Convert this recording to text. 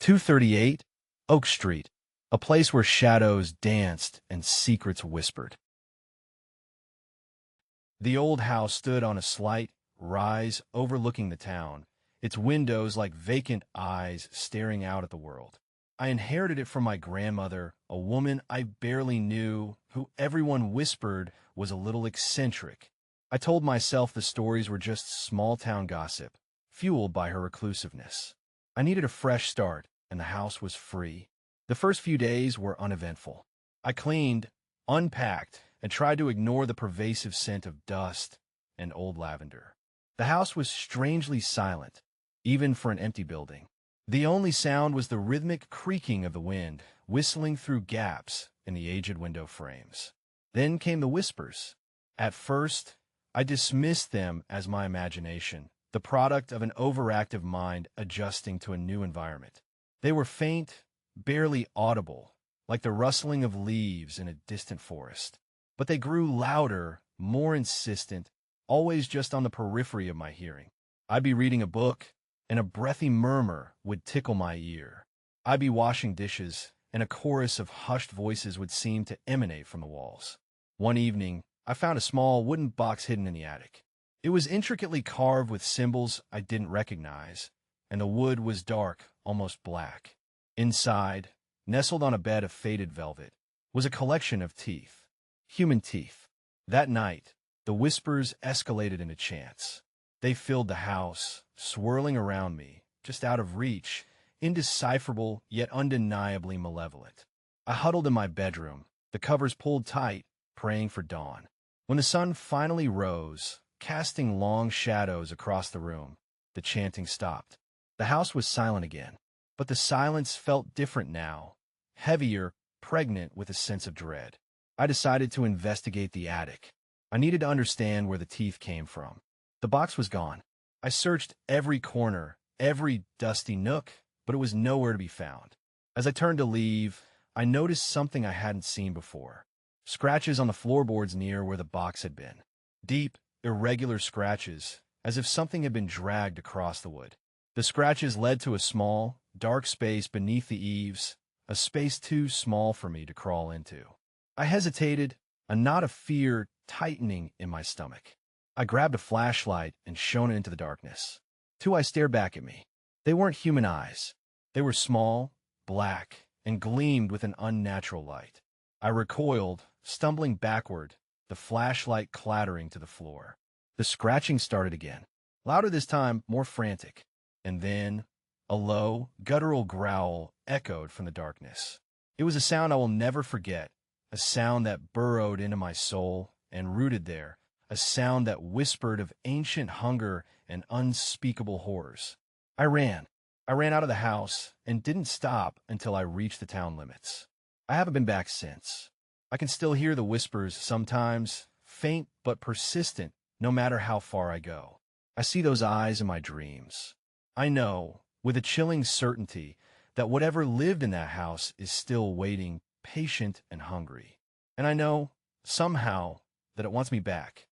238 Oak Street, a place where shadows danced and secrets whispered. The old house stood on a slight rise overlooking the town, its windows like vacant eyes staring out at the world. I inherited it from my grandmother, a woman I barely knew, who everyone whispered was a little eccentric. I told myself the stories were just small-town gossip, fueled by her reclusiveness. I needed a fresh start, and the house was free. The first few days were uneventful. I cleaned, unpacked, and tried to ignore the pervasive scent of dust and old lavender. The house was strangely silent, even for an empty building. The only sound was the rhythmic creaking of the wind, whistling through gaps in the aged window frames. Then came the whispers. At first, I dismissed them as my imagination, the product of an overactive mind adjusting to a new environment. They were faint, barely audible, like the rustling of leaves in a distant forest. But they grew louder, more insistent, always just on the periphery of my hearing. I'd be reading a book, and a breathy murmur would tickle my ear. I'd be washing dishes, and a chorus of hushed voices would seem to emanate from the walls. One evening, I found a small wooden box hidden in the attic. It was intricately carved with symbols I didn't recognize, and the wood was dark, almost black. Inside, nestled on a bed of faded velvet, was a collection of teeth. Human teeth. That night, the whispers escalated into chants. They filled the house, swirling around me, just out of reach, indecipherable yet undeniably malevolent. I huddled in my bedroom, the covers pulled tight, praying for dawn. When the sun finally rose, casting long shadows across the room, the chanting stopped. The house was silent again, but the silence felt different now, heavier, pregnant with a sense of dread. I decided to investigate the attic. I needed to understand where the teeth came from. The box was gone. I searched every corner, every dusty nook, but it was nowhere to be found. As I turned to leave, I noticed something I hadn't seen before. Scratches on the floorboards near where the box had been. Deep, irregular scratches, as if something had been dragged across the wood. The scratches led to a small, dark space beneath the eaves, a space too small for me to crawl into. I hesitated, a knot of fear tightening in my stomach. I grabbed a flashlight and shone it into the darkness. Two eyes stared back at me. They weren't human eyes. They were small, black, and gleamed with an unnatural light. I recoiled, stumbling backward, the flashlight clattering to the floor. The scratching started again, louder this time, more frantic. And then, a low, guttural growl echoed from the darkness. It was a sound I will never forget, a sound that burrowed into my soul and rooted there, a sound that whispered of ancient hunger and unspeakable horrors. I ran. I ran out of the house and didn't stop until I reached the town limits. I haven't been back since. I can still hear the whispers sometimes, faint but persistent, no matter how far I go. I see those eyes in my dreams. I know, with a chilling certainty, that whatever lived in that house is still waiting, patient and hungry. And I know, somehow, that it wants me back.